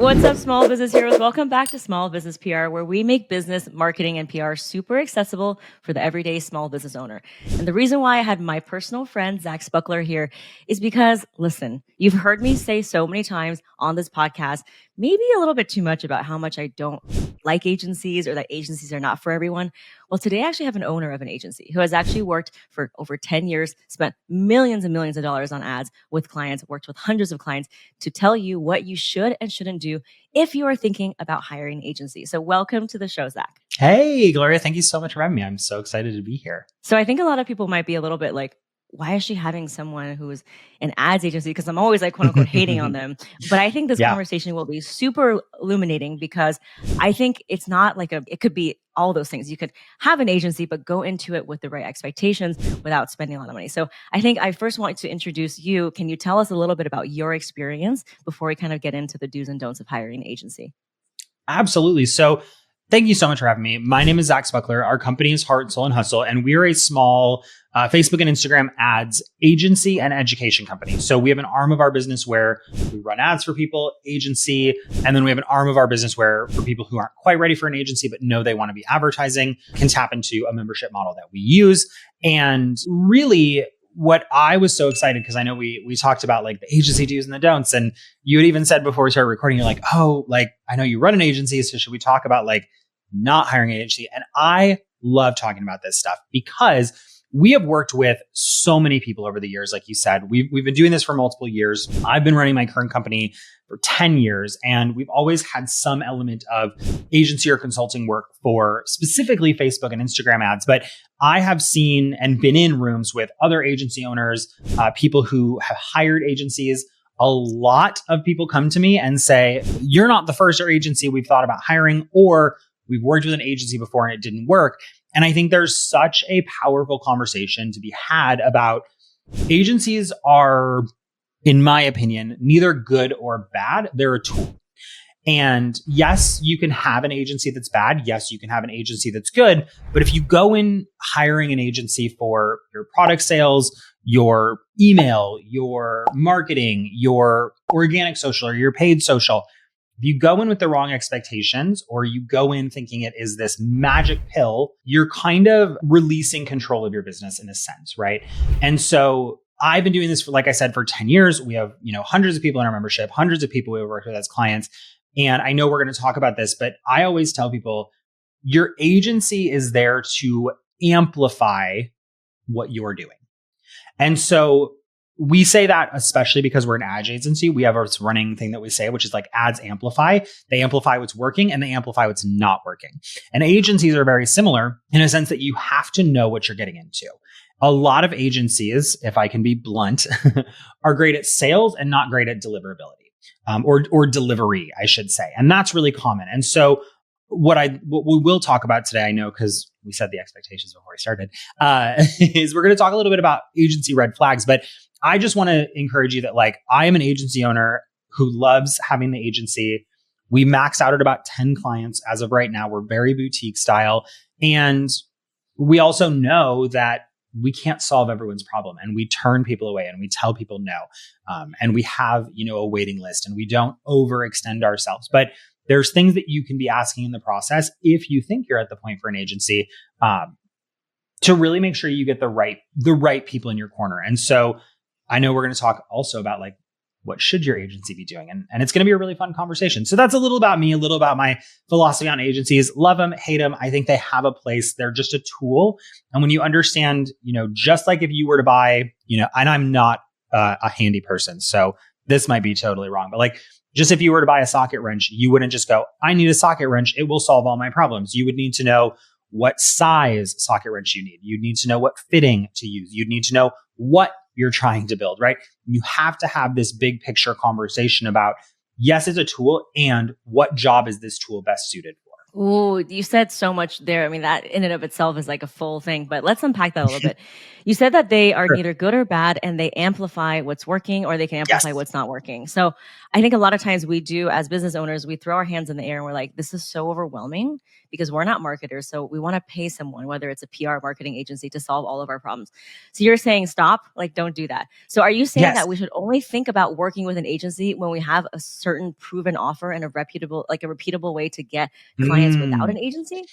What's up, small business heroes? Welcome back to Small Business PR, where we make business, marketing, and PR super accessible for the everyday small business owner. And the reason why I had my personal friend, Zach Spuckler, here is because, listen, you've heard me say so many times on this podcast, maybe a little bit too much about how much I don't like agencies or that agencies are not for everyone. Well, today I actually have an owner of an agency who has actually worked for over 10 years, spent millions and millions of dollars on ads with clients, worked with hundreds of clients to tell you what you should and shouldn't do if you are thinking about hiring an agency. So welcome to the show, Zach. Hey, Gloria, thank you so much for having me. I'm so excited to be here. So I think a lot of people might be a little bit like, why is she having someone who is an ads agency? Because I'm always like, quote unquote, hating on them. But I think this conversation will be super illuminating because I think it's not like it could be all those things. You could have an agency, but go into it with the right expectations without spending a lot of money. So I think I first want to introduce you. Can you tell us a little bit about your experience before we kind of get into the do's and don'ts of hiring an agency? Absolutely. So thank you so much for having me. My name is Zach Spuckler. Our company is Heart, Soul, and Hustle, and we're a small Facebook and Instagram ads agency and education company. So we have an arm of our business where we run ads for people, agency, and then we have an arm of our business where for people who aren't quite ready for an agency but know they want to be advertising, can tap into a membership model that we use. And really, what I was so excited, because I know we talked about like the agency do's and the don'ts, and you had even said before we started recording, you're like, oh, like I know you run an agency, so should we talk about like not hiring an agency? And I love talking about this stuff because we have worked with so many people over the years. Like you said, we've been doing this for multiple years. I've been running my current company for 10 years, and we've always had some element of agency or consulting work for specifically Facebook and Instagram ads. But I have seen and been in rooms with other agency owners, people who have hired agencies. A lot of people come to me and say, you're not the first agency we've thought about hiring, or we've worked with an agency before and it didn't work. And I think there's such a powerful conversation to be had about agencies are, in my opinion, neither good or bad. They're a tool. And yes, you can have an agency that's bad. Yes, you can have an agency that's good. But if you go in hiring an agency for your product sales, your email, your marketing, your organic social, or your paid social, if you go in with the wrong expectations, or you go in thinking it is this magic pill, you're kind of releasing control of your business in a sense, right? And so I've been doing this for, like I said, for 10 years. We have, hundreds of people in our membership, hundreds of people we work with as clients. And I know we're going to talk about this, but I always tell people your agency is there to amplify what you're doing. And so we say that especially because we're an ad agency. We have a running thing that we say, which is like ads amplify. They amplify what's working and they amplify what's not working. And agencies are very similar in a sense that you have to know what you're getting into. A lot of agencies, if I can be blunt, are great at sales and not great at deliverability, or delivery, I should say. And that's really common. And so what we will talk about today, I know because we set the expectations before we started, is we're going to talk a little bit about agency red flags. But I just want to encourage you that like I am an agency owner who loves having the agency. We max out at about 10 clients as of right now. We're very boutique style. And we also know that we can't solve everyone's problem, and we turn people away and we tell people no. And we have, a waiting list, and we don't overextend ourselves. But there's things that you can be asking in the process if you think you're at the point for an agency, to really make sure you get the right people in your corner. And so I know we're going to talk also about like, what should your agency be doing? And it's going to be a really fun conversation. So that's a little about me, a little about my philosophy on agencies. Love them, hate them. I think they have a place. They're just a tool. And when you understand, just like if you were to buy, and I'm not a handy person, so this might be totally wrong, but like, just if you were to buy a socket wrench, you wouldn't just go, I need a socket wrench. It will solve all my problems. You would need to know what size socket wrench you need. You'd need to know what fitting to use. You'd need to know what you're trying to build, right? You have to have this big picture conversation about, yes, it's a tool, and what job is this tool best suited for? Ooh, you said so much there. I mean, that in and of itself is like a full thing, but let's unpack that a little bit. You said that they are Sure. neither good or bad and they amplify what's working or they can amplify Yes. what's not working. So I think a lot of times we do as business owners, we throw our hands in the air and we're like, this is so overwhelming because we're not marketers. So we want to pay someone, whether it's a PR marketing agency, to solve all of our problems. So you're saying stop, like don't do that. So are you saying Yes. that we should only think about working with an agency when we have a certain proven offer and a reputable, like a repeatable way to get clients without Mm. an agency?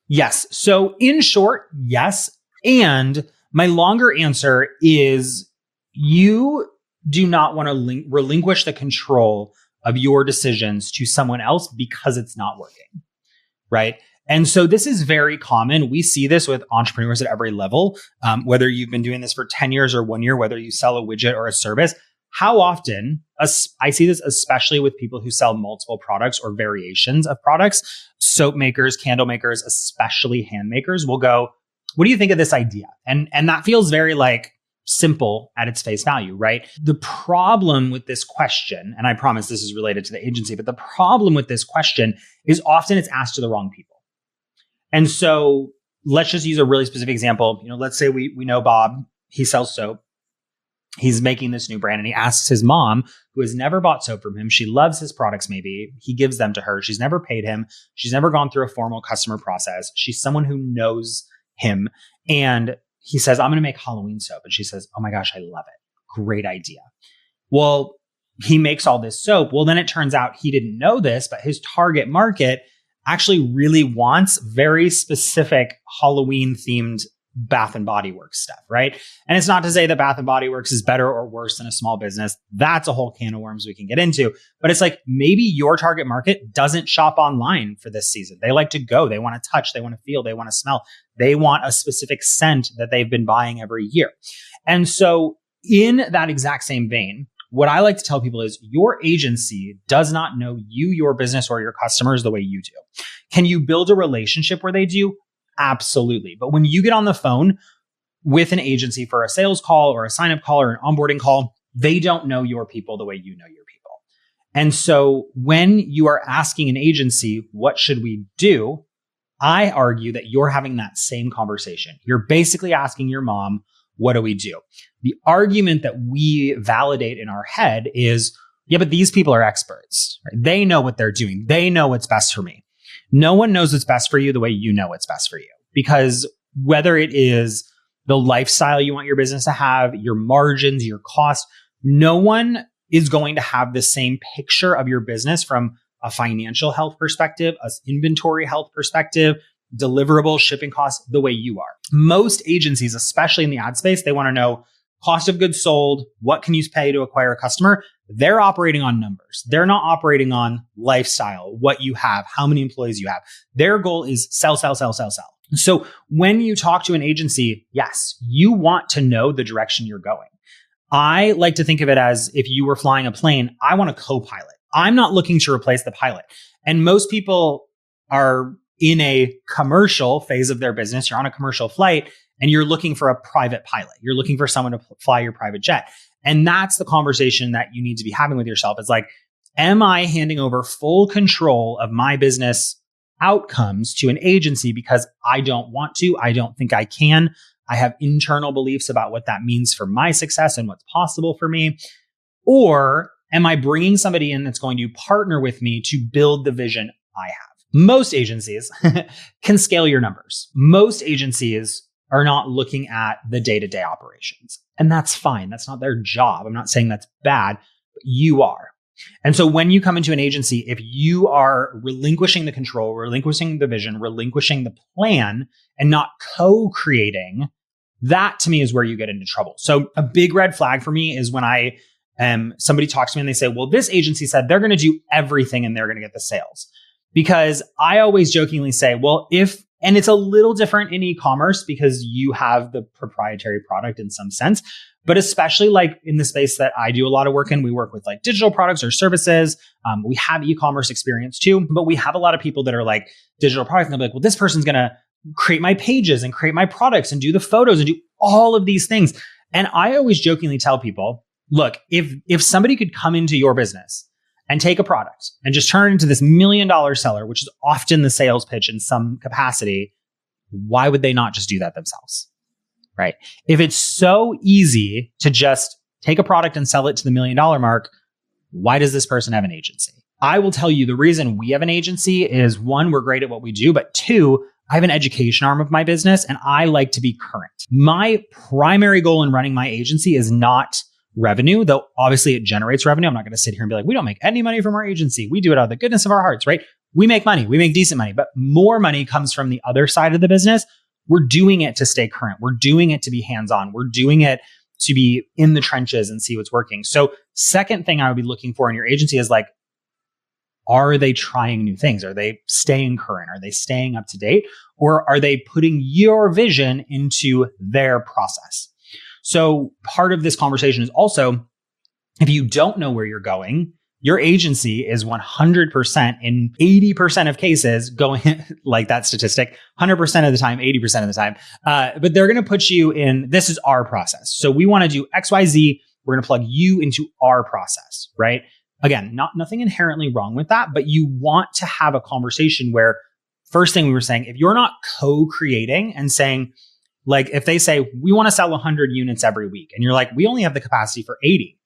Yes. So in short, yes. And my longer answer is you do not want to relinquish the control of your decisions to someone else because it's not working. Right. And so this is very common. We see this with entrepreneurs at every level, whether you've been doing this for 10 years or 1 year, whether you sell a widget or a service. How often, I see this especially with people who sell multiple products or variations of products, soap makers, candle makers, especially hand makers will go, what do you think of this idea? And that feels very like simple at its face value, right? The problem with this question, and I promise this is related to the agency, but the problem with this question is often it's asked to the wrong people. And so let's just use a really specific example. Let's say we know Bob, he sells soap. He's making this new brand and he asks his mom, who has never bought soap from him. She loves his products, maybe. He gives them to her. She's never paid him. She's never gone through a formal customer process. She's someone who knows him. And he says, I'm going to make Halloween soap. And she says, oh my gosh, I love it. Great idea. Well, he makes all this soap. Well, then it turns out he didn't know this, but his target market actually really wants very specific Halloween themed Bath and Body Works stuff, right? And it's not to say that Bath and Body Works is better or worse than a small business. That's a whole can of worms we can get into. But it's like maybe your target market doesn't shop online for this season. They like to go. They want to touch. They want to feel. They want to smell. They want a specific scent that they've been buying every year. And so in that exact same vein, what I like to tell people is your agency does not know you, your business, or your customers the way you do. Can you build a relationship where they do? Absolutely. But when you get on the phone with an agency for a sales call or a sign-up call or an onboarding call, they don't know your people the way you know your people. And so when you are asking an agency, what should we do? I argue that you're having that same conversation. You're basically asking your mom, what do we do? The argument that we validate in our head is, yeah, but these people are experts. Right? They know what they're doing. They know what's best for me. No one knows what's best for you the way you know what's best for you. Because whether it is the lifestyle you want your business to have, your margins, your cost, no one is going to have the same picture of your business from a financial health perspective, an inventory health perspective, deliverable shipping costs the way you are. Most agencies, especially in the ad space, they want to know cost of goods sold, what can you pay to acquire a customer? They're operating on numbers. They're not operating on lifestyle, what you have, how many employees you have. Their goal is sell, sell, sell, sell, sell. So when you talk to an agency, yes, you want to know the direction you're going. I like to think of it as if you were flying a plane, I want a co-pilot. I'm not looking to replace the pilot. And most people are in a commercial phase of their business. You're on a commercial flight and you're looking for a private pilot. You're looking for someone to fly your private jet. And that's the conversation that you need to be having with yourself. It's like, am I handing over full control of my business outcomes to an agency because I don't want to? I don't think I can. I have internal beliefs about what that means for my success and what's possible for me. Or am I bringing somebody in that's going to partner with me to build the vision I have? Most agencies can scale your numbers. Most agencies are not looking at the day-to-day operations. And that's fine. That's not their job. I'm not saying that's bad, but you are. And so when you come into an agency, if you are relinquishing the control, relinquishing the vision, relinquishing the plan, and not co-creating, that to me is where you get into trouble. So a big red flag for me is when somebody talks to me and they say, well, this agency said they're going to do everything and they're going to get the sales. Because I always jokingly say, well, and it's a little different in e-commerce because you have the proprietary product in some sense, but especially like in the space that I do a lot of work in, we work with like digital products or services. We have e-commerce experience too, but we have a lot of people that are like digital products and they'll be like, well, this person's going to create my pages and create my products and do the photos and do all of these things. And I always jokingly tell people, look, if somebody could come into your business and take a product and just turn it into this $1 million seller, which is often the sales pitch in some capacity, why would they not just do that themselves? Right? If it's so easy to just take a product and sell it to the $1 million mark, why does this person have an agency? I will tell you the reason we have an agency is one, we're great at what we do, but two, I have an education arm of my business and I like to be current. My primary goal in running my agency is not revenue, though obviously it generates revenue. I'm not going to sit here and be like, we don't make any money from our agency. We do it out of the goodness of our hearts, right? We make money. We make decent money, but more money comes from the other side of the business. We're doing it to stay current. We're doing it to be hands-on. We're doing it to be in the trenches and see what's working. So second thing I would be looking for in your agency is like, are they trying new things? Are they staying current? Are they staying up to date? Or are they putting your vision into their process? So part of this conversation is also, if you don't know where you're going, your agency is 100% in 80% of cases going like that statistic, 100% of the time, 80% of the time. But they're going to put you in, this is our process. So we want to do X, Y, Z. We're going to plug you into our process, right? Again, nothing inherently wrong with that, but you want to have a conversation where, first thing we were saying, if you're not co-creating and saying, like, if they say, we want to sell 100 units every week, and you're like, we only have the capacity for 80.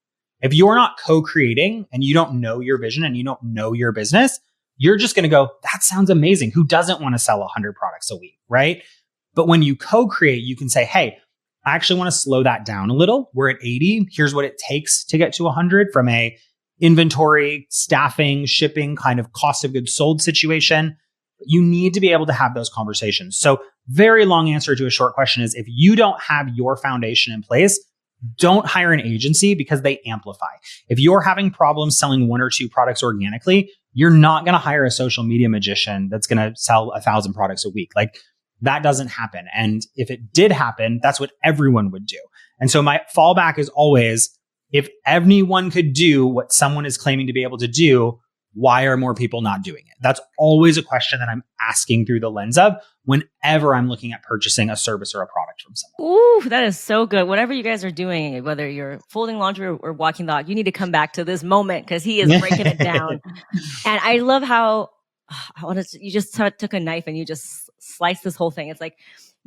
If you're not co-creating and you don't know your vision and you don't know your business, you're just going to go, that sounds amazing. Who doesn't want to sell 100 products a week, right? But when you co-create, you can say, hey, I actually want to slow that down a little. We're at 80. Here's what it takes to get to 100 from a inventory, staffing, shipping, kind of cost of goods sold situation. You need to be able to have those conversations. So very long answer to a short question is, if you don't have your foundation in place, don't hire an agency because they amplify. If you're having problems selling 1 or 2 products organically, you're not going to hire a social media magician that's going to sell 1,000 products a week. Like, that doesn't happen. And if it did happen, that's what everyone would do. And so my fallback is always, if anyone could do what someone is claiming to be able to do, why are more people not doing it? That's always a question that I'm asking through the lens of whenever I'm looking at purchasing a service or a product from someone. Ooh, that is so good. Whatever you guys are doing, whether you're folding laundry or walking the dog, you need to come back to this moment because he is breaking it down. And I love how you just took a knife and you just sliced this whole thing. It's like,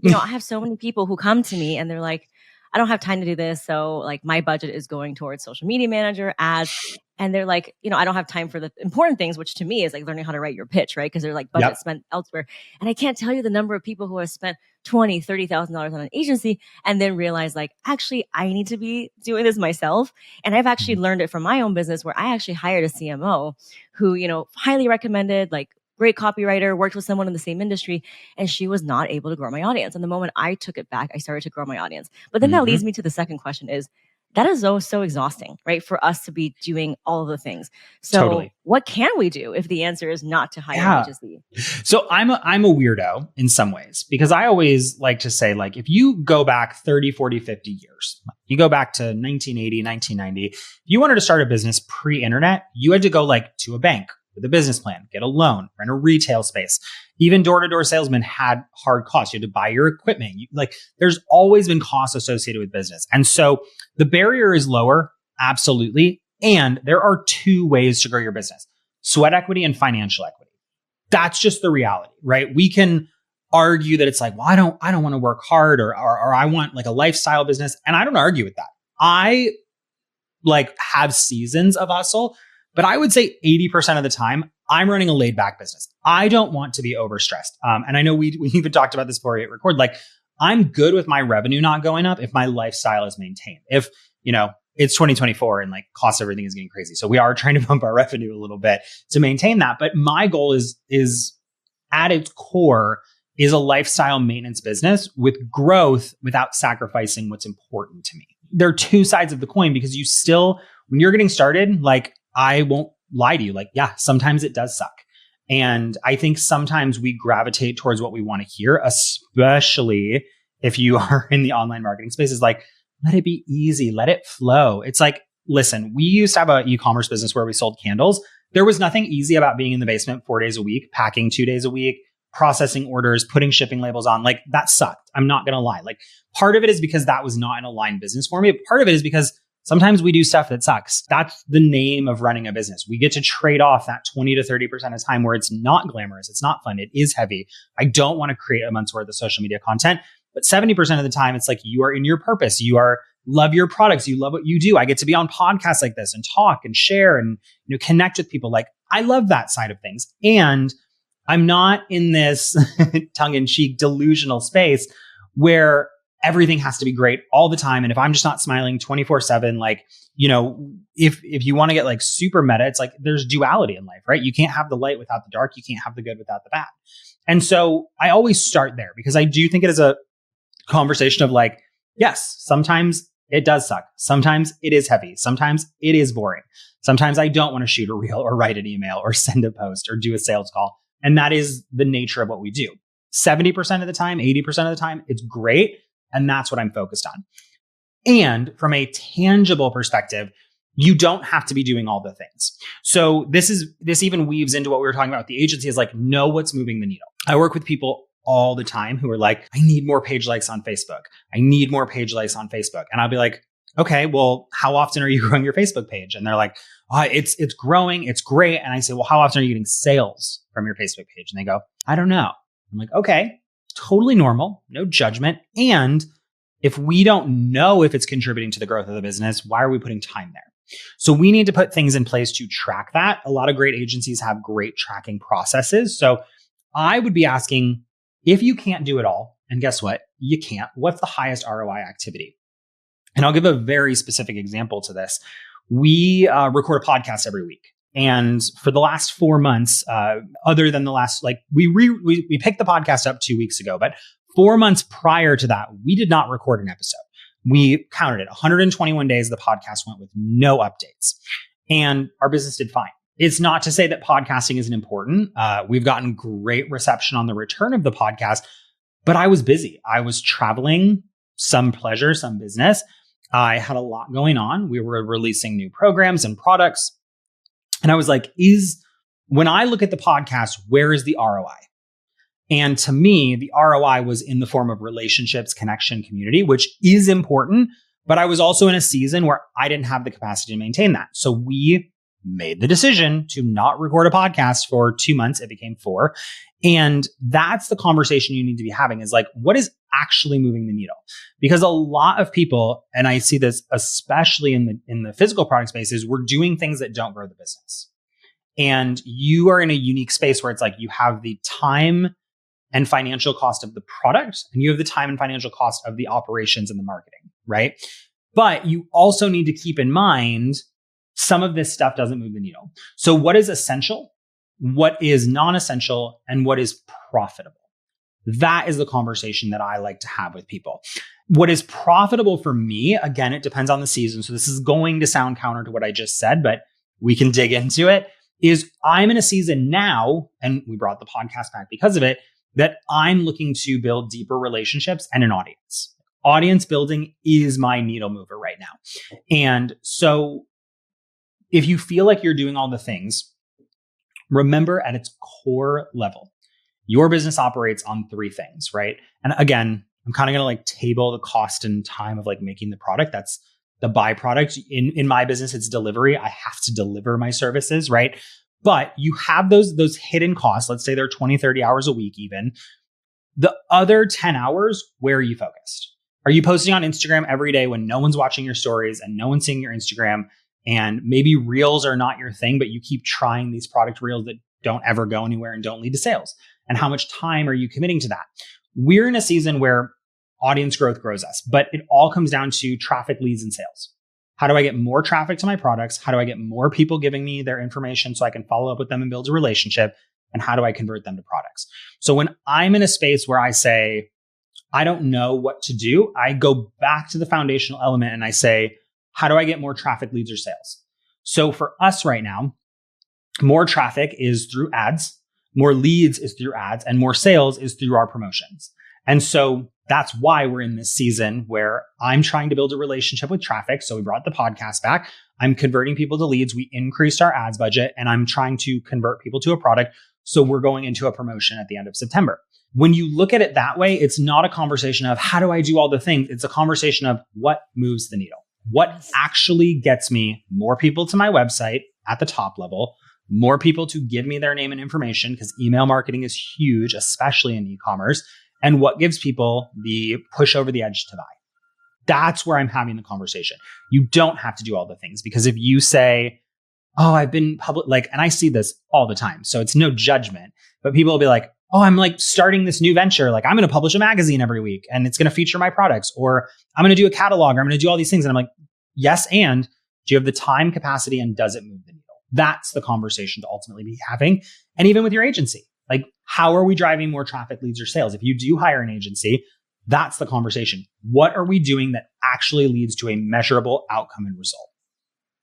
I have so many people who come to me and they're like, I don't have time to do this. So like my budget is going towards social media manager, ads. And they're like, I don't have time for the important things, which to me is like learning how to write your pitch, right? Because they're like budget spent elsewhere. And I can't tell you the number of people who have spent $20,000, $30,000 on an agency and then realize like, actually, I need to be doing this myself. And I've actually learned it from my own business where I actually hired a CMO who, highly recommended, like, great copywriter, worked with someone in the same industry, and she was not able to grow my audience. And the moment I took it back, I started to grow my audience. But then that leads me to the second question is, that is so exhausting, right? For us to be doing all of the things. So what can we do if the answer is not to hire an agency? So I'm a weirdo in some ways, because I always like to say, like, if you go back 30, 40, 50 years, you go back to 1980, 1990, if you wanted to start a business pre-internet, you had to go like to a bank with a business plan, get a loan, rent a retail space. Even door-to-door salesmen had hard costs. You had to buy your equipment. There's always been costs associated with business. And so the barrier is lower, absolutely. And there are 2 ways to grow your business: sweat equity and financial equity. That's just the reality, right? We can argue that it's like, well, I don't want to work hard or I want like a lifestyle business. And I don't argue with that. I like have seasons of hustle, but I would say 80% of the time, I'm running a laid back business. I don't want to be overstressed. And I know we even talked about this before we hit record. Like, I'm good with my revenue not going up if my lifestyle is maintained. If, it's 2024 and like cost of everything is getting crazy. So we are trying to bump our revenue a little bit to maintain that. But my goal is at its core is a lifestyle maintenance business with growth without sacrificing what's important to me. There are 2 sides of the coin, because you still, when you're getting started, like, I won't lie to you. Like, yeah, sometimes it does suck. And I think sometimes we gravitate towards what we want to hear, especially if you are in the online marketing space, is like, let it be easy, let it flow. It's like, listen, we used to have an e-commerce business where we sold candles. There was nothing easy about being in the basement 4 days a week, packing 2 days a week, processing orders, putting shipping labels on. Like, that sucked. I'm not going to lie. Like, part of it is because that was not an aligned business for me. But part of it is because Sometimes we do stuff that sucks. That's the name of running a business. We get to trade off that 20 to 30% of time where it's not glamorous. It's not fun. It is heavy. I don't want to create a month's worth of social media content, but 70% of the time, it's like you are in your purpose. Love your products. You love what you do. I get to be on podcasts like this and talk and share and, connect with people. Like, I love that side of things. And I'm not in this tongue-in-cheek delusional space where everything has to be great all the time. And if I'm just not smiling 24/7, like, if you want to get like super meta, it's like there's duality in life, right? You can't have the light without the dark. You can't have the good without the bad. And so I always start there because I do think it is a conversation of like, yes, sometimes it does suck. Sometimes it is heavy. Sometimes it is boring. Sometimes I don't want to shoot a reel or write an email or send a post or do a sales call. And that is the nature of what we do. 70% of the time, 80% of the time, it's great. And that's what I'm focused on. And from a tangible perspective, you don't have to be doing all the things. So this even weaves into what we were talking about with the agency is like, know what's moving the needle. I work with people all the time who are like, I need more page likes on Facebook. I need more page likes on Facebook. And I'll be like, okay, well, how often are you growing your Facebook page? And they're like, it's growing. It's great. And I say, well, how often are you getting sales from your Facebook page? And they go, I don't know. I'm like, okay, totally normal, no judgment. And if we don't know if it's contributing to the growth of the business, why are we putting time there? So we need to put things in place to track that. A lot of great agencies have great tracking processes. So I would be asking, if you can't do it all, and guess what? You can't. What's the highest ROI activity? And I'll give a very specific example to this. We record a podcast every week. And for the last 4 months, other than the last, we picked the podcast up 2 weeks ago, but 4 months prior to that, we did not record an episode. We counted it. 121 days the podcast went with no updates. And our business did fine. It's not to say that podcasting isn't important. We've gotten great reception on the return of the podcast, but I was busy. I was traveling, some pleasure, some business. I had a lot going on. We were releasing new programs and products. And I was like, when I look at the podcast, where is the ROI? And to me, the ROI was in the form of relationships, connection, community, which is important. But I was also in a season where I didn't have the capacity to maintain that. So we made the decision to not record a podcast for 2 months. It became 4. And that's the conversation you need to be having is like, what is actually moving the needle? Because a lot of people, and I see this especially in the physical product spaces, we're doing things that don't grow the business. And you are in a unique space where it's like you have the time and financial cost of the product, and you have the time and financial cost of the operations and the marketing, right? But you also need to keep in mind some of this stuff doesn't move the needle. So what is essential? What is non-essential? And what is profitable? That is the conversation that I like to have with people. What is profitable for me, again, it depends on the season. So this is going to sound counter to what I just said, but we can dig into it, is I'm in a season now, and we brought the podcast back because of it, that I'm looking to build deeper relationships and an audience. Audience building is my needle mover right now. And so if you feel like you're doing all the things, remember at its core level, your business operates on 3 things, right? And again, I'm kind of going to table the cost and time of making the product. That's the byproduct. In my business, it's delivery. I have to deliver my services, right? But you have those hidden costs. Let's say they're 20, 30 hours a week even. The other 10 hours, where are you focused? Are you posting on Instagram every day when no one's watching your stories and no one's seeing your Instagram? And maybe reels are not your thing, but you keep trying these product reels that don't ever go anywhere and don't lead to sales. And how much time are you committing to that? We're in a season where audience growth grows us, but it all comes down to traffic, leads, and sales. How do I get more traffic to my products? How do I get more people giving me their information so I can follow up with them and build a relationship? And how do I convert them to products? So when I'm in a space where I say, I don't know what to do, I go back to the foundational element and I say, how do I get more traffic, leads, or sales? So for us right now, more traffic is through ads, more leads is through ads, and more sales is through our promotions. And so that's why we're in this season where I'm trying to build a relationship with traffic. So we brought the podcast back. I'm converting people to leads. We increased our ads budget, and I'm trying to convert people to a product. So we're going into a promotion at the end of September. When you look at it that way, it's not a conversation of how do I do all the things? It's a conversation of what moves the needle. What Yes. actually gets me more people to my website at the top level, more people to give me their name and information, because email marketing is huge, especially in e-commerce, and what gives people the push over the edge to buy. That's where I'm having the conversation. You don't have to do all the things, because if you say, oh, I've been public, like, and I see this all the time, so it's no judgment, but people will be like, oh, I'm like starting this new venture. Like, I'm going to publish a magazine every week and it's going to feature my products, or I'm going to do a catalog, or I'm going to do all these things. And I'm like, yes. And do you have the time, capacity, and does it move the needle? That's the conversation to ultimately be having. And even with your agency, like, how are we driving more traffic, leads, or sales? If you do hire an agency, that's the conversation. What are we doing that actually leads to a measurable outcome and result?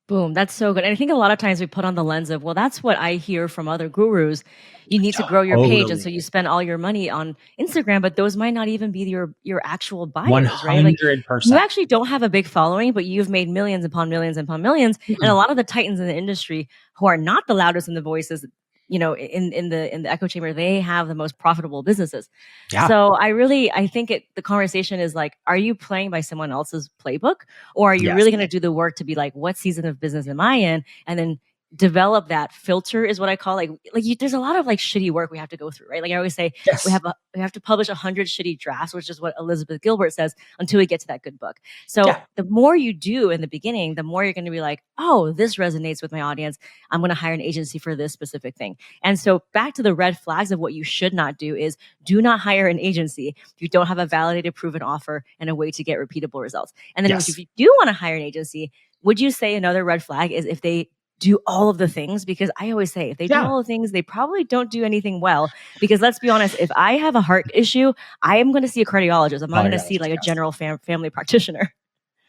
Boom. That's so good. And I think a lot of times we put on the lens of, well, that's what I hear from other gurus. You need to grow your page. And so you spend all your money on Instagram, but those might not even be your actual buyers, right? Like, 100%. you actually don't have a big following, but you've made millions upon millions upon millions. And a lot of the titans in the industry who are not the loudest in the voices, in the echo chamber, they have the most profitable businesses. Yeah. So I think the conversation is like, are you playing by someone else's playbook, or are you really going to do the work to be like, what season of business am I in? And then develop that filter is what I call there's a lot of like shitty work we have to go through, right? Like I always say, we have to publish 100 shitty drafts, which is what Elizabeth Gilbert says, until we get to that good book. So the more you do in the beginning, the more you're going to be like, oh, this resonates with my audience. I'm going to hire an agency for this specific thing. And so back to the red flags of what you should not do is, do not hire an agency if you don't have a validated, proven offer and a way to get repeatable results. And then if you do want to hire an agency, would you say another red flag is if they do all of the things? Because I always say, if they do all the things, they probably don't do anything well. Because let's be honest, if I have a heart issue, I am going to see a cardiologist. I'm not going to see like a general family practitioner.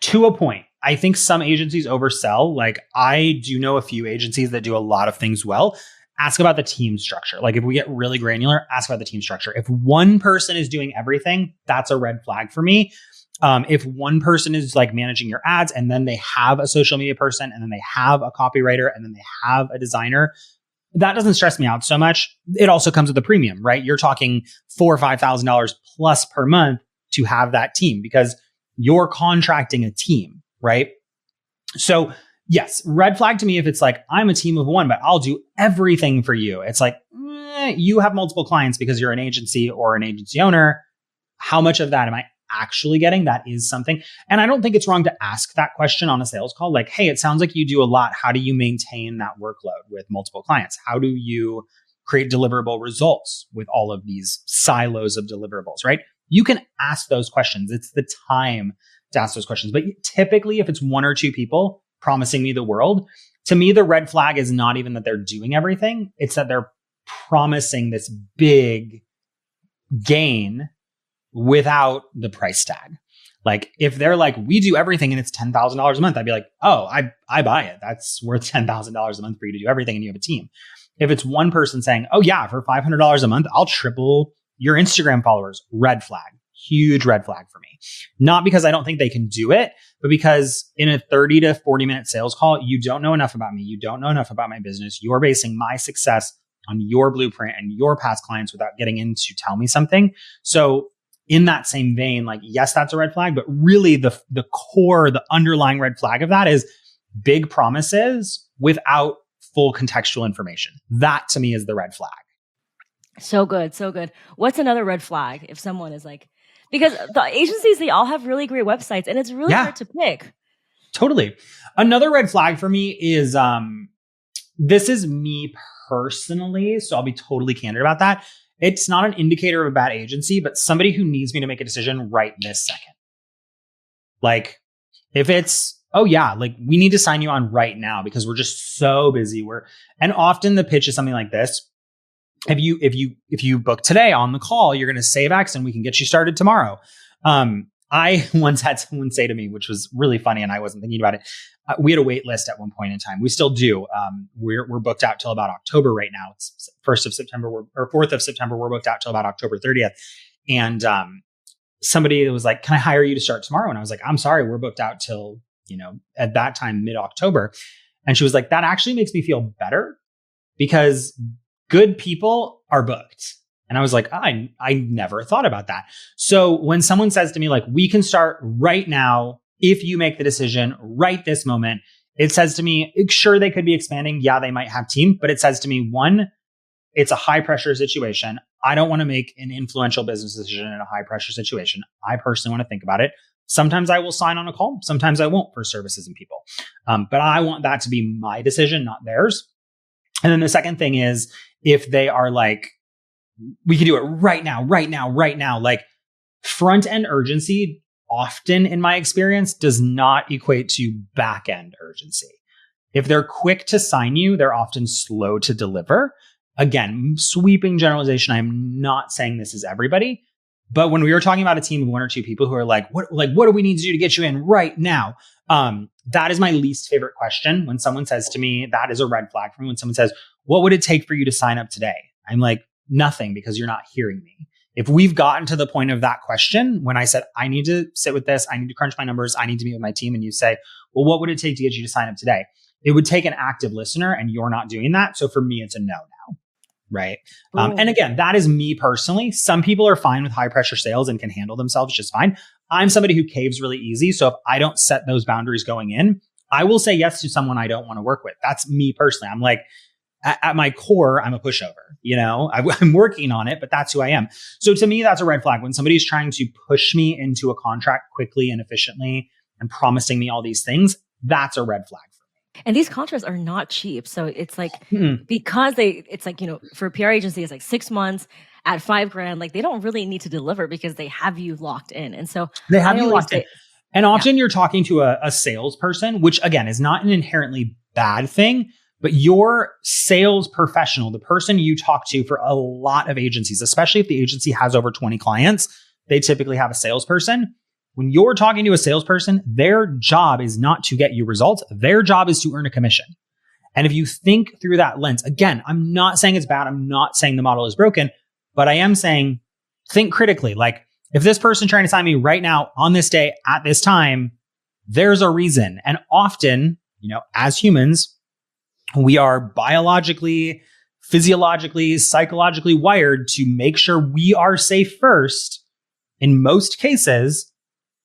To a point. I think some agencies oversell. Like, I do know a few agencies that do a lot of things well. Ask about the team structure. Like, if we get really granular, ask about the team structure. If one person is doing everything, that's a red flag for me. If one person is like managing your ads, and then they have a social media person, and then they have a copywriter, and then they have a designer, that doesn't stress me out so much. It also comes with a premium, right? You're talking $4,000 or $5,000 plus per month to have that team, because you're contracting a team, right? So yes, red flag to me if it's like, I'm a team of one, but I'll do everything for you. It's like, you have multiple clients because you're an agency or an agency owner. How much of that am I actually getting? That is something. And I don't think it's wrong to ask that question on a sales call. Like, hey, it sounds like you do a lot. How do you maintain that workload with multiple clients? How do you create deliverable results with all of these silos of deliverables, right? You can ask those questions. It's the time to ask those questions. But typically, if it's one or two people promising me the world, to me, the red flag is not even that they're doing everything. It's that they're promising this big gain without the price tag. Like, if they're like, we do everything and it's $10,000 a month, I'd be like, oh, I buy it. That's worth $10,000 a month for you to do everything and you have a team. If it's one person saying, oh yeah, for $500 a month, I'll triple your Instagram followers, red flag, huge red flag for me. Not because I don't think they can do it, but because in a 30 to 40 minute sales call, you don't know enough about me. You don't know enough about my business. You're basing my success on your blueprint and your past clients without getting in to tell me something. So in that same vein, like, yes, that's a red flag, but really the core, the underlying red flag of that is big promises without full contextual information. That to me is the red flag. So good. So good. What's another red flag if someone is like, because the agencies, they all have really great websites and it's really hard to pick. Totally. Another red flag for me is, this is me personally, so I'll be totally candid about that. It's not an indicator of a bad agency, but somebody who needs me to make a decision right this second. Like, if it's, oh yeah, like, we need to sign you on right now because we're just so busy. And often the pitch is something like this. If you book today on the call, you're going to save X and we can get you started tomorrow. I once had someone say to me, which was really funny, and I wasn't thinking about it. We had a wait list at one point in time. We still do. We're booked out till about October right now. It's 1st of September or 4th of September. We're booked out till about October 30th. And somebody was like, "Can I hire you to start tomorrow?" And I was like, "I'm sorry, we're booked out till at that time mid-October." And she was like, "That actually makes me feel better because good people are booked." And I was like, I never thought about that. So when someone says to me, like, we can start right now, if you make the decision right this moment, it says to me, sure, they could be expanding. Yeah, they might have team, but it says to me, one, it's a high pressure situation. I don't want to make an influential business decision in a high pressure situation. I personally want to think about it. Sometimes I will sign on a call. Sometimes I won't for services and people. But I want that to be my decision, not theirs. And then the second thing is if they are like, we can do it right now, right now, right now. Like front end urgency often in my experience does not equate to back end urgency. If they're quick to sign you, they're often slow to deliver. Again, sweeping generalization. I'm not saying this is everybody, but when we were talking about a team of one or two people who are like, what do we need to do to get you in right now? That is my least favorite question. When someone says to me, that is a red flag for me. When someone says, what would it take for you to sign up today? I'm like, nothing, because you're not hearing me. If we've gotten to the point of that question, when I said, I need to sit with this, I need to crunch my numbers, I need to meet with my team, and you say, well, what would it take to get you to sign up today? It would take an active listener, and you're not doing that. So for me, it's a no now. Right. And again, that is me personally. Some people are fine with high pressure sales and can handle themselves just fine. I'm somebody who caves really easy. So if I don't set those boundaries going in, I will say yes to someone I don't want to work with. That's me personally. I'm like, at my core, I'm a pushover. I'm working on it, but that's who I am. So to me, that's a red flag. When somebody's trying to push me into a contract quickly and efficiently and promising me all these things, that's a red flag. And these contracts are not cheap. So it's like, because it's like, for a PR agency, it's like 6 months at $5,000. Like they don't really need to deliver because they have you locked in. And so they have you locked in. And often you're talking to a salesperson, which again is not an inherently bad thing, but your sales professional, the person you talk to for a lot of agencies, especially if the agency has over 20 clients, they typically have a salesperson. When you're talking to a salesperson, their job is not to get you results. Their job is to earn a commission. And if you think through that lens, again, I'm not saying it's bad. I'm not saying the model is broken, but I am saying think critically. Like if this person trying to sign me right now on this day at this time, there's a reason. And often, as humans, we are biologically, physiologically, psychologically wired to make sure we are safe first. In most cases,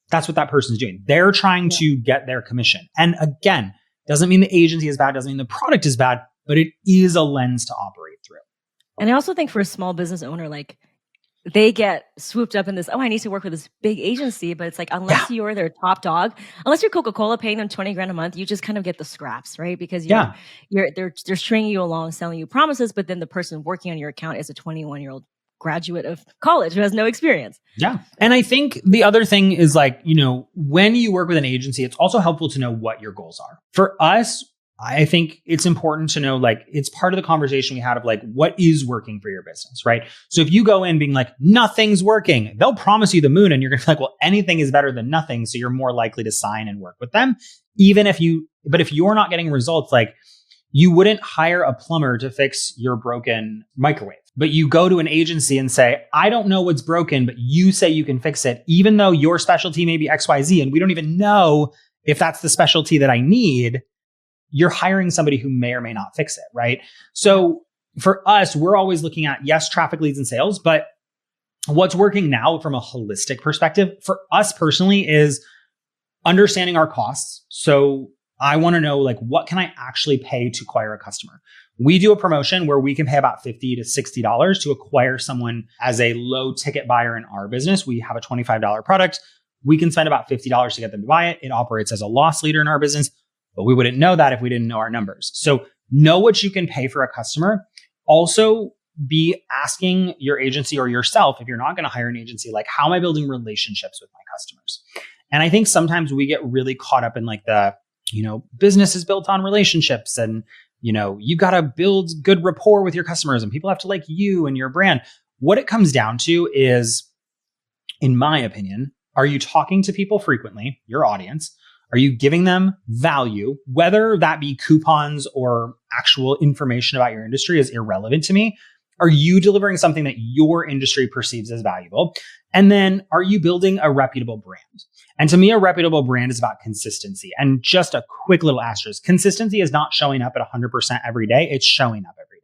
that's what that person's doing. They're trying to get their commission. And again, doesn't mean the agency is bad, doesn't mean the product is bad, but it is a lens to operate through. And I also think for a small business owner, like they get swooped up in this, I need to work with this big agency, but it's like, unless you're their top dog, unless you're Coca-Cola paying them $20,000 a month, you just kind of get the scraps, right? Because they're stringing you along, selling you promises, but then the person working on your account is a 21-year-old graduate of college who has no experience. Yeah. And I think the other thing is like, when you work with an agency, it's also helpful to know what your goals are. For us, I think it's important to know, like, it's part of the conversation we had of like, what is working for your business, right? So if you go in being like, nothing's working, they'll promise you the moon and you're going to be like, well, anything is better than nothing. So you're more likely to sign and work with them. But if you're not getting results, like you wouldn't hire a plumber to fix your broken microwave, but you go to an agency and say, I don't know what's broken, but you say you can fix it, even though your specialty may be XYZ. And we don't even know if that's the specialty that I need. You're hiring somebody who may or may not fix it, right? So for us, we're always looking at, yes, traffic, leads, and sales, but what's working now from a holistic perspective for us personally is understanding our costs. So I want to know, like, what can I actually pay to acquire a customer? We do a promotion where we can pay about $50 to $60 to acquire someone as a low ticket buyer in our business. We have a $25 product. We can spend about $50 to get them to buy it. It operates as a loss leader in our business, but we wouldn't know that if we didn't know our numbers. So know what you can pay for a customer. Also be asking your agency or yourself, if you're not going to hire an agency, like, how am I building relationships with my customers? And I think sometimes we get really caught up in like the, business is built on relationships and, you got to build good rapport with your customers and people have to like you and your brand. What it comes down to is, in my opinion, are you talking to people frequently, your audience? Are you giving them value? Whether that be coupons or actual information about your industry is irrelevant to me. Are you delivering something that your industry perceives as valuable? And then are you building a reputable brand? And to me, a reputable brand is about consistency. And just a quick little asterisk, consistency is not showing up at 100% every day. It's showing up every day.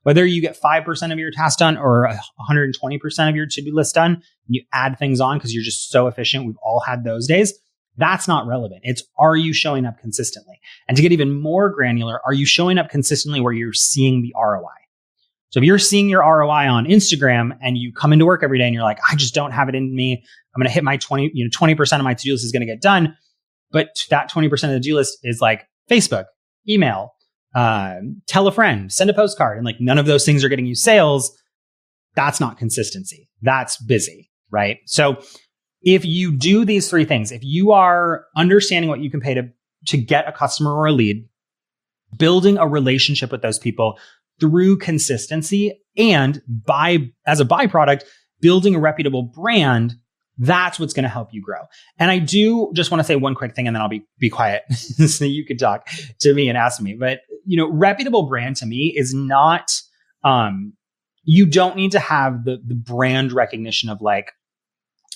Whether you get 5% of your tasks done or 120% of your to-do list done, you add things on because you're just so efficient. We've all had those days. That's not relevant. It's, are you showing up consistently? And to get even more granular, are you showing up consistently where you're seeing the ROI? So if you're seeing your ROI on Instagram and you come into work every day and you're like, I just don't have it in me. I'm going to hit my 20% of my to-do list is going to get done. But that 20% of the to-do list is like Facebook, email, tell a friend, send a postcard. And like none of those things are getting you sales. That's not consistency. That's busy, right? So if you do these three things, if you are understanding what you can pay to get a customer or a lead, building a relationship with those people through consistency, and as a byproduct, building a reputable brand, that's what's going to help you grow. And I do just want to say one quick thing, and then I'll be quiet so you can talk to me and ask me. But reputable brand to me is not. You don't need to have the brand recognition of like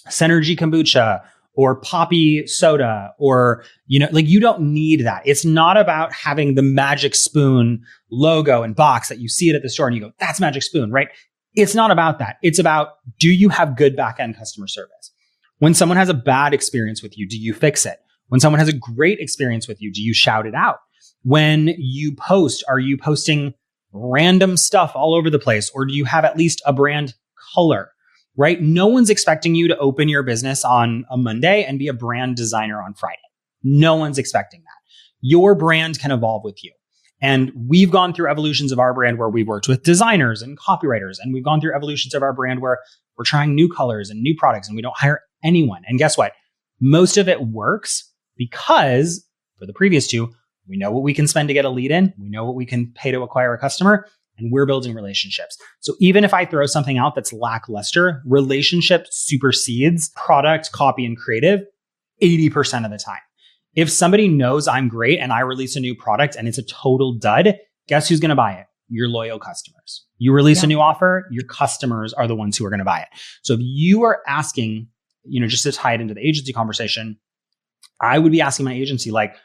Synergy kombucha or Poppy soda, or, you don't need that. It's not about having the Magic Spoon logo and box that you see it at the store and you go, that's Magic Spoon, right? It's not about that. It's about, do you have good back-end customer service? When someone has a bad experience with you, do you fix it? When someone has a great experience with you, do you shout it out? When you post, are you posting random stuff all over the place? Or do you have at least a brand color? Right? No one's expecting you to open your business on a Monday and be a brand designer on Friday. No one's expecting that. Your brand can evolve with you. And we've gone through evolutions of our brand where we've worked with designers and copywriters. And we've gone through evolutions of our brand where we're trying new colors and new products and we don't hire anyone. And guess what? Most of it works because for the previous two, we know what we can spend to get a lead in. We know what we can pay to acquire a customer. And we're building relationships. So even if I throw something out that's lackluster, relationship supersedes product, copy, and creative 80% of the time. If somebody knows I'm great and I release a new product and it's a total dud, guess who's going to buy it? Your loyal customers. You release a new offer, your customers are the ones who are going to buy it. So if you are asking, just to tie it into the agency conversation, I would be asking my agency, like,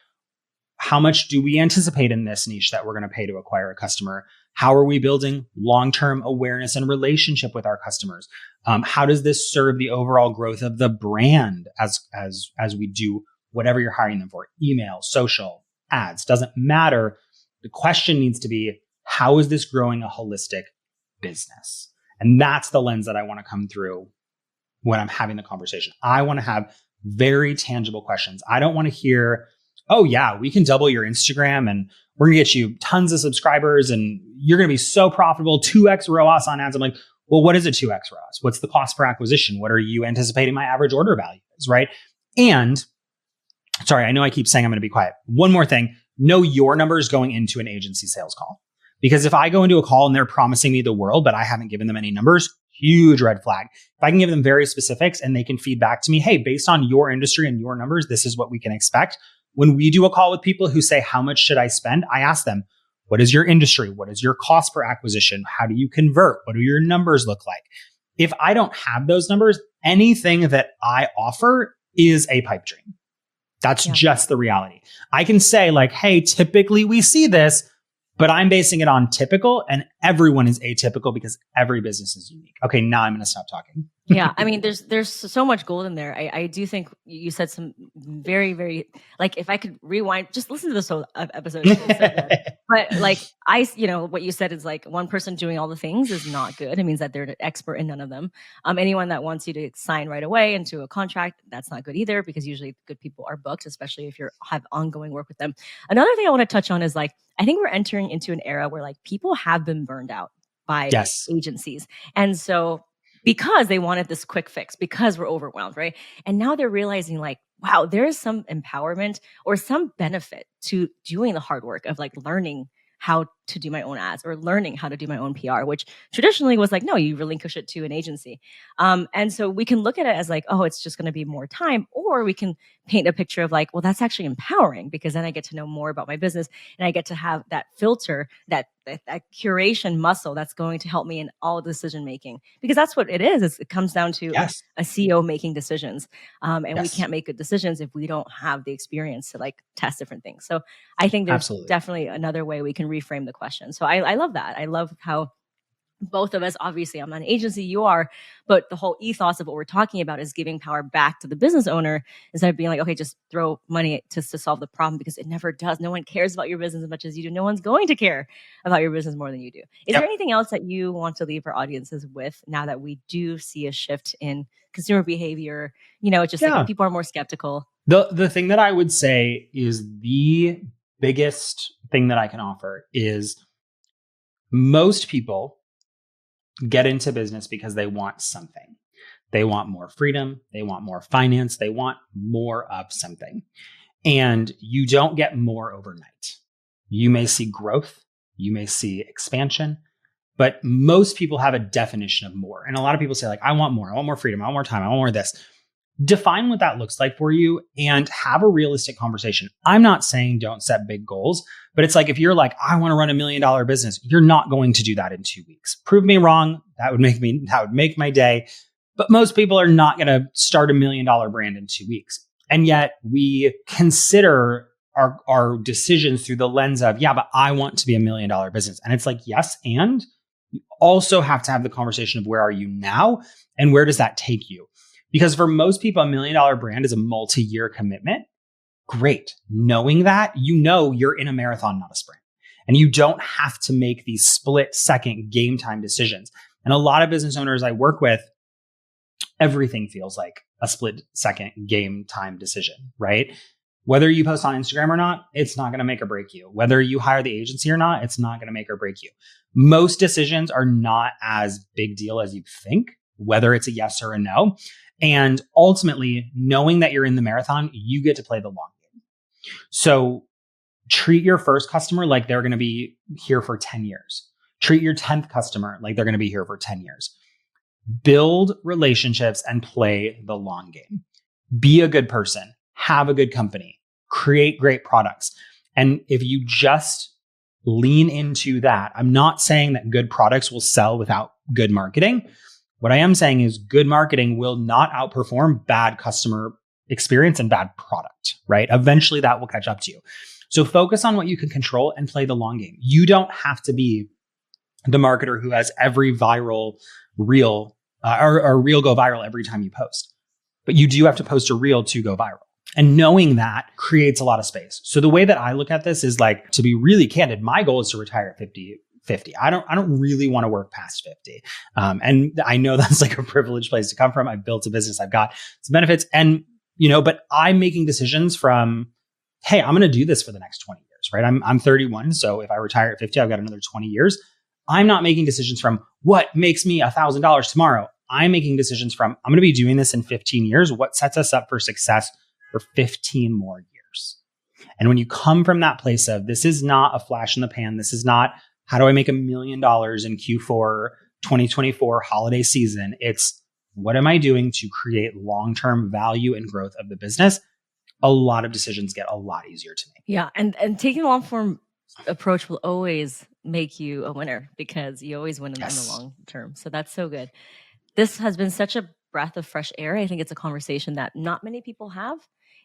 how much do we anticipate in this niche that we're going to pay to acquire a customer? How are we building long-term awareness and relationship with our customers? How does this serve the overall growth of the brand as we do whatever you're hiring them for? Email, social, ads, doesn't matter. The question needs to be, how is this growing a holistic business? And that's the lens that I want to come through when I'm having the conversation. I want to have very tangible questions. I don't want to hear, oh yeah, we can double your Instagram and we're going to get you tons of subscribers and you're going to be so profitable, 2x ROAS on ads. I'm like, well, what is a 2x ROAS? What's the cost per acquisition? What are you anticipating my average order value is, right? And sorry, I know I keep saying I'm going to be quiet. One more thing, know your numbers going into an agency sales call. Because if I go into a call and they're promising me the world, but I haven't given them any numbers, huge red flag. If I can give them very specifics and they can feed back to me, hey, based on your industry and your numbers, this is what we can expect. When we do a call with people who say, how much should I spend? I ask them, what is your industry? What is your cost per acquisition? How do you convert? What do your numbers look like? If I don't have those numbers, anything that I offer is a pipe dream. That's just the reality. I can say like, hey, typically we see this, but I'm basing it on typical and everyone is atypical because every business is unique. Okay, now I'm going to stop talking. Yeah, I mean, there's so much gold in there. I do think you said some very, very, like, if I could rewind, just listen to this whole episode. But like, what you said is like one person doing all the things is not good. It means that they're an expert in none of them. Anyone that wants you to sign right away into a contract, that's not good either, because usually good people are booked, especially if you have ongoing work with them. Another thing I want to touch on is like, I think we're entering into an era where like people have been burned out by agencies. And so because they wanted this quick fix, because we're overwhelmed, right? And now they're realizing like, wow, there is some empowerment or some benefit to doing the hard work of like learning how to do my own ads or learning how to do my own PR, which traditionally was like, no, you relinquish it to an agency. And so we can look at it as like, oh, it's just going to be more time, or we can paint a picture of like, well, that's actually empowering because then I get to know more about my business and I get to have that filter, that curation muscle that's going to help me in all decision making, because that's what it is. It comes down to a CEO making decisions. And we can't make good decisions if we don't have the experience to like test different things. So I think there's definitely another way we can reframe the question. So I love that. I love how both of us, obviously I'm not an agency, you are, but the whole ethos of what we're talking about is giving power back to the business owner instead of being like, okay, just throw money to solve the problem, because it never does. No one cares about your business as much as you do. No one's going to care about your business more than you do. Is there anything else that you want to leave our audiences with now that we do see a shift in consumer behavior? It's just like people are more skeptical. The thing that I would say is the biggest thing that I can offer is most people get into business because they want something. They want more freedom. They want more finance. They want more of something. And you don't get more overnight. You may see growth. You may see expansion. But most people have a definition of more. And a lot of people say, like, I want more. I want more freedom. I want more time. I want more of this. Define what that looks like for you and have a realistic conversation. I'm not saying don't set big goals, but it's like, if you're like, I want to run $1 million business, you're not going to do that in 2 weeks. Prove me wrong. That would make my day. But most people are not going to start $1 million brand in 2 weeks. And yet we consider our decisions through the lens of, yeah, but I want to be $1 million business. And it's like, yes. And you also have to have the conversation of where are you now and where does that take you? Because for most people, $1 million brand is a multi-year commitment. Great. Knowing that, you're in a marathon, not a sprint. And you don't have to make these split-second game time decisions. And a lot of business owners I work with, everything feels like a split-second game time decision, right? Whether you post on Instagram or not, it's not going to make or break you. Whether you hire the agency or not, it's not going to make or break you. Most decisions are not as big deal as you think, whether it's a yes or a no. And ultimately, knowing that you're in the marathon, you get to play the long game. So treat your first customer like they're going to be here for 10 years. Treat your 10th customer like they're going to be here for 10 years. Build relationships and play the long game. Be a good person. Have a good company. Create great products. And if you just lean into that, I'm not saying that good products will sell without good marketing. What I am saying is good marketing will not outperform bad customer experience and bad product, right? Eventually that will catch up to you. So focus on what you can control and play the long game. You don't have to be the marketer who has every viral reel or reel go viral every time you post. But you do have to post a reel to go viral. And knowing that creates a lot of space. So the way that I look at this is, like, to be really candid, my goal is to retire at 50. I don't really want to work past 50. And I know that's like a privileged place to come from. I've built a business. I've got some benefits and, but I'm making decisions from, hey, I'm going to do this for the next 20 years, right? I'm 31. So if I retire at 50, I've got another 20 years. I'm not making decisions from what makes me $1,000 tomorrow. I'm making decisions from, I'm going to be doing this in 15 years. What sets us up for success for 15 more years? And when you come from that place of, this is not a flash in the pan. This is not, how do I make $1 million in Q4 2024 holiday season? It's, what am I doing to create long-term value and growth of the business? A lot of decisions get a lot easier to make. Yeah. And taking a long-form approach will always make you a winner, because you always win in the long term. So that's so good. This has been such a breath of fresh air. I think it's a conversation that not many people have.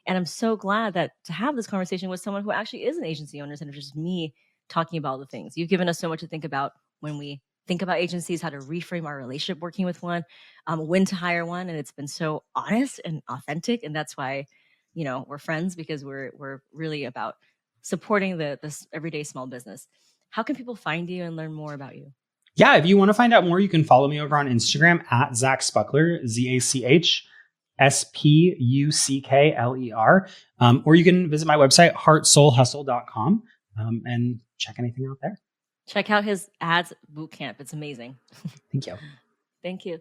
And I'm so glad that to have this conversation with someone who actually is an agency owner instead of just me talking about the things. You've given us so much to think about when we think about agencies, how to reframe our relationship working with one, when to hire one. And it's been so honest and authentic. And that's why, we're friends, because we're really about supporting this everyday small business. How can people find you and learn more about you? Yeah, if you want to find out more, you can follow me over on Instagram at Zach Spuckler, ZachSpuckler. Or you can visit my website, heartsoulhustle.com, and check anything out there. Check out his ads bootcamp. It's amazing. Thank you. Thank you.